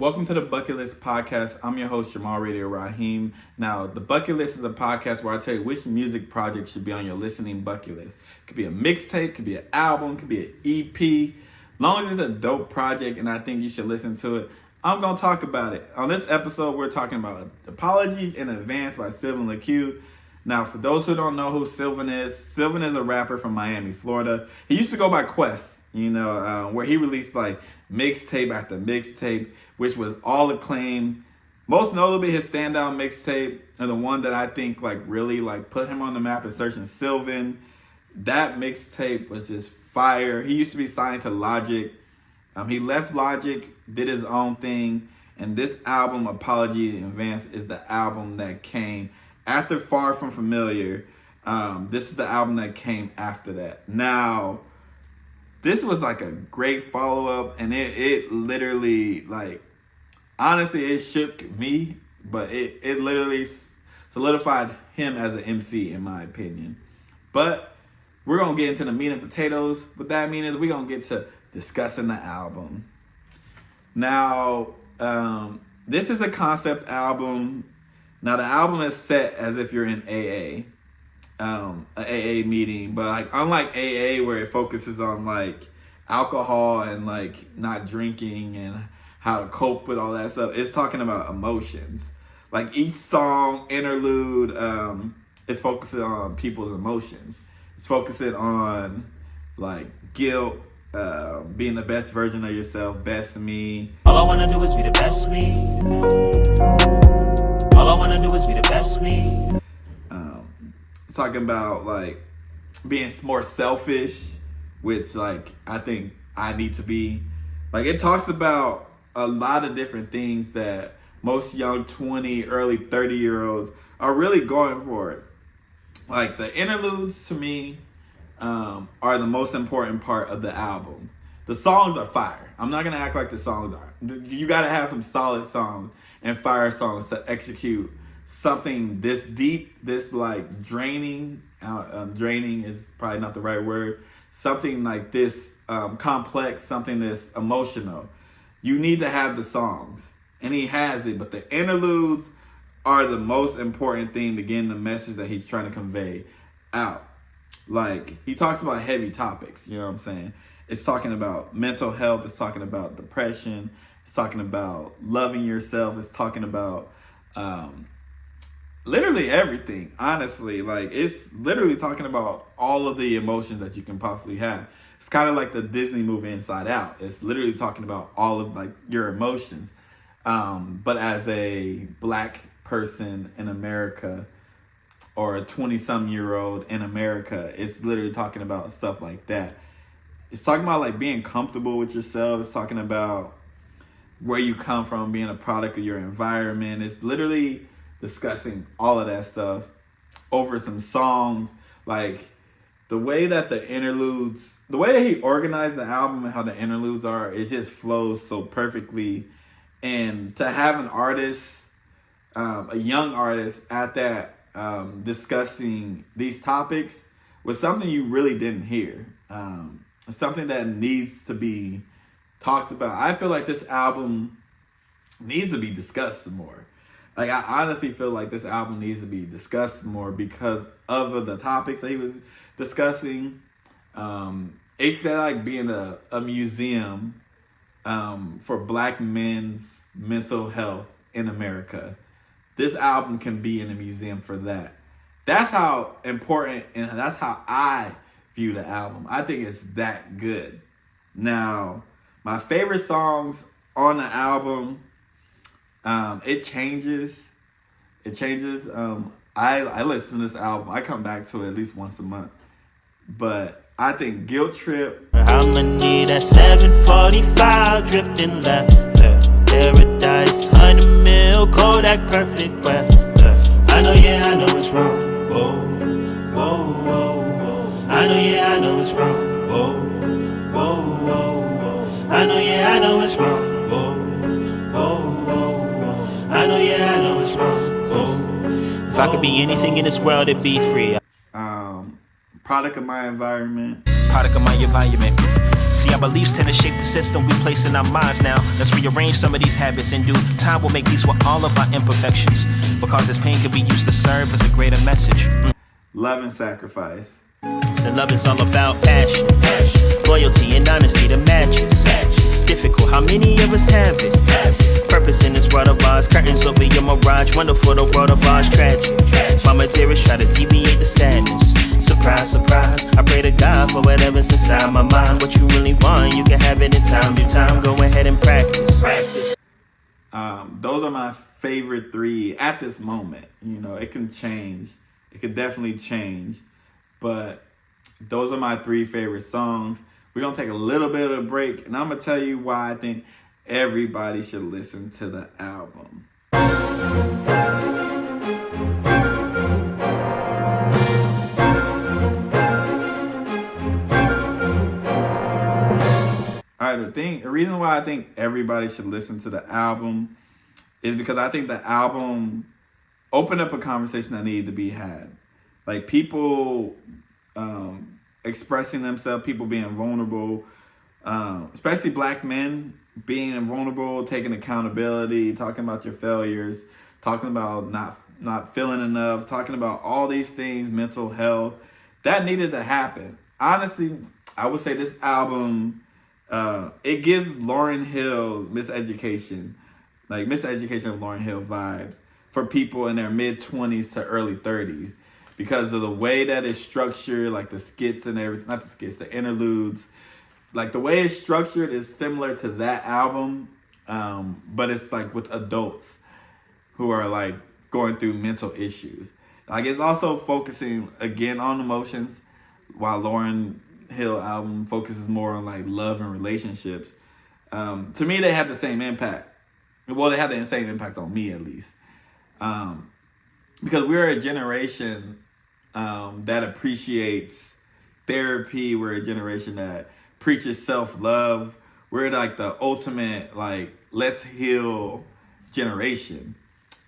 Welcome to the Bucket List Podcast. I'm your host, Jamal Raheem. Now, the Bucket List is a podcast where I tell you which music project should be on your listening bucket list. It could be a mixtape, could be an album, could be an EP. Long as it's a dope project and I think you should listen to it, I'm going to talk about it. On this episode, we're talking about Apologies in Advance by Sylvan LaCue. Now, for those who don't know who Sylvan is a rapper from Miami, Florida. He used to go by Quest, where he released like mixtape after mixtape, which was all acclaimed. Most notably, his standout mixtape, and the one that I think really put him on the map is Searching Sylvan. That mixtape was just fire. He used to be signed to Logic. He left Logic, did his own thing, and this album, Apology in Advance, is the album that came after Far From Familiar. This is the album that came after that. Now, this was like a great follow-up, and it literally, honestly, it shook me, but it literally solidified him as an MC, in my opinion. But we're going to get into the meat and potatoes. What that means is we're going to get to discussing the album. Now, this is a concept album. Now, the album is set as if you're in AA. An AA meeting, but unlike AA where it focuses on alcohol and not drinking and how to cope with all that stuff, it's talking about emotions. Each song interlude, it's focusing on people's emotions. It's focusing on guilt, being the best version of yourself, best me. All I wanna do is be the best me. All I wanna do is be the best me. Talking about being more selfish, which I think I need to be. It talks about a lot of different things that most young 20, early 30-year-olds are really going for it. The interludes to me are the most important part of the album. The songs are fire. I'm not gonna act like the songs are. You gotta have some solid songs and fire songs to execute something this deep, this draining. Draining is probably not the right word. Something like this complex, something that's emotional. You need to have the songs, and he has it. But the interludes are the most important thing to getting the message that he's trying to convey out. He talks about heavy topics. You know what I'm saying? It's talking about mental health. It's talking about depression. It's talking about loving yourself. It's talking about literally everything, honestly. It's literally talking about all of the emotions that you can possibly have. It's kind of like the Disney movie Inside Out. It's literally talking about all of your emotions. But as a black person in America, or a 20-some-year-old in America, it's literally talking about stuff like that. It's talking about being comfortable with yourself. It's talking about where you come from, being a product of your environment. It's literally discussing all of that stuff over some songs. The way that the interludes, the way that he organized the album and how the interludes are, it just flows so perfectly. And to have an artist, a young artist at that, discussing these topics was something you really didn't hear. Something that needs to be talked about. I feel like this album needs to be discussed some more. I honestly feel like this album needs to be discussed more because of the topics that he was discussing. It's being a museum for black men's mental health in America. This album can be in a museum for that. That's how important, and that's how I view the album. I think it's that good. Now, my favorite songs on the album, it changes. I listen to this album. I come back to it at least once a month. But I think Guilt Trip. I'ma need that 745 drifting left. Paradise, 100 mil, Kodak perfect wet. I know it's wrong. Whoa, whoa, whoa, whoa. I know it's wrong. Whoa, whoa, whoa, whoa. I know it's wrong. Whoa, whoa, whoa, whoa. I know it's wrong. Whoa. If I could be anything in this world, it'd be free. Product of my environment. Product of my environment. See, our beliefs tend to shape the system we place in our minds now. Let's rearrange some of these habits and do time will make peace with all of our imperfections. Because this pain can be used to serve as a greater message. Love and sacrifice. So love is all about passion, loyalty and honesty to matches. Difficult, how many of us have it? Purpose in this world of ours, curtains over your mirage. Wonderful, the world of ours, tragic. Mama dearest, try to deviate the sadness. Surprise, surprise, I pray to God for whatever's inside my mind. What you really want, you can have it in time. Due time, go ahead and practice. Those are my favorite three at this moment. You know, it can change. It could definitely change. But those are my three favorite songs. We're going to take a little bit of a break, and I'm going to tell you why I think everybody should listen to the album. All right, the reason why I think everybody should listen to the album is because I think the album opened up a conversation that needed to be had. Like people expressing themselves, people being vulnerable, especially black men being vulnerable, taking accountability, talking about your failures, talking about not feeling enough, talking about all these things, mental health. That needed to happen. Honestly, I would say this album, it gives Lauryn Hill Miseducation of Lauryn Hill vibes for people in their mid-20s to early 30s. Because of the way that it's structured, like the skits and everything, not the skits, the interludes. Like the way it's structured is similar to that album, but it's like with adults who are like going through mental issues. Like it's also focusing again on emotions, while Lauryn Hill album focuses more on like love and relationships. To me, they have the same impact. Well, they have the same impact on me at least. Because we're a generation that appreciates therapy. We're a generation that preaches self-love. We're like the ultimate, like, let's heal generation.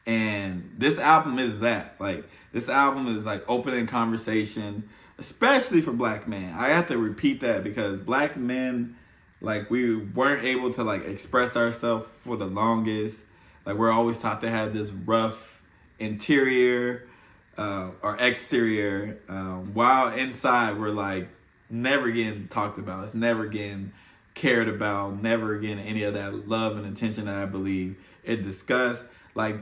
And this album is that. Like, this album is like opening conversation, especially for black men. I have to repeat that because black men, like, we weren't able to like express ourselves for the longest. Like, we're always taught to have this rough interior or exterior, while inside we're like never getting talked about. It's never getting cared about, never getting any of that love and attention that I believe it discussed. Like,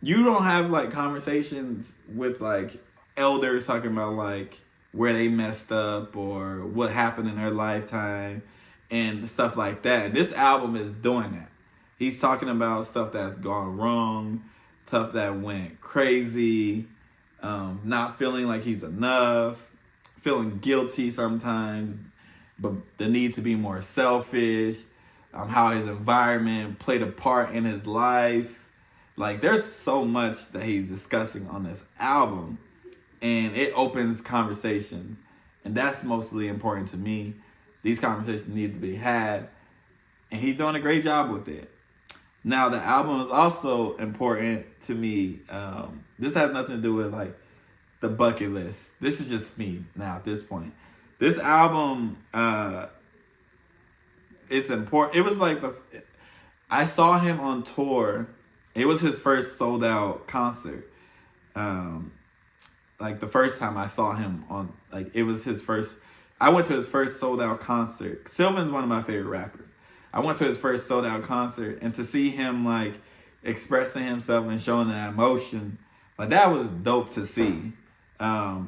you don't have like conversations with like elders talking about like where they messed up or what happened in their lifetime and stuff like that. This album is doing that. He's talking about stuff that's gone wrong, stuff that went crazy, not feeling like he's enough, feeling guilty sometimes, but the need to be more selfish, how his environment played a part in his life. Like, there's so much that he's discussing on this album, and it opens conversations, and that's mostly important to me. These conversations need to be had, and he's doing a great job with it. Now, the album is also important to me. This has nothing to do with like the bucket list. This is just me now at this point. This album, it's important. It was like I saw him on tour. It was his first sold out concert. Like the first time I saw him on, like it was his first. I went to his first sold out concert. Sylvan's one of my favorite rappers. I went to his first sold out concert, and to see him like expressing himself and showing that emotion, like that was dope to see. I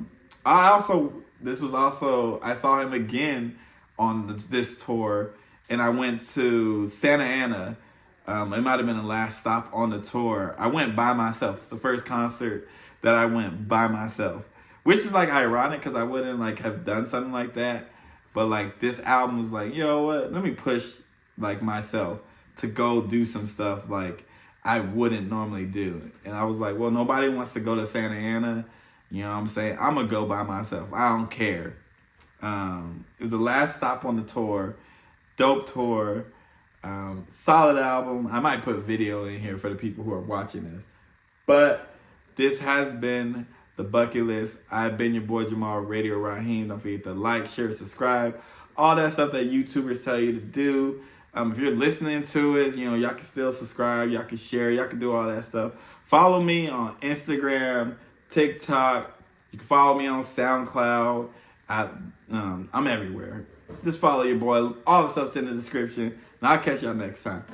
saw him again on this tour, and I went to Santa Ana. It might have been the last stop on the tour. I went by myself. It's the first concert that I went by myself, which is like ironic because I wouldn't like have done something like that. But like this album was like, you know what? Let me push like myself to go do some stuff like I wouldn't normally do. And I was like, well, nobody wants to go to Santa Ana. You know what I'm saying? I'm going to go by myself. I don't care. It was the last stop on the tour. Dope tour. Solid album. I might put a video in here for the people who are watching this. But this has been The Bucket List. I've been your boy Jamal, Radio Raheem. Don't forget to like, share, subscribe. all that stuff that YouTubers tell you to do. If you're listening to it, y'all can still subscribe, y'all can share, y'all can do all that stuff. Follow me on Instagram, TikTok. You can follow me on SoundCloud. I'm everywhere. Just follow your boy. All the stuff's in the description. And I'll catch y'all next time.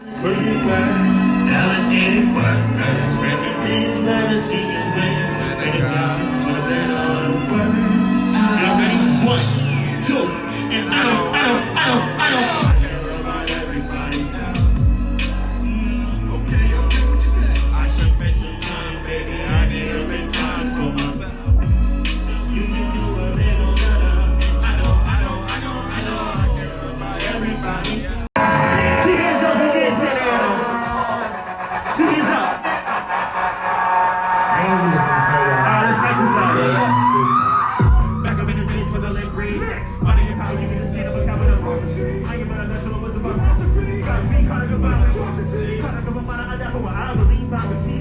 I believe I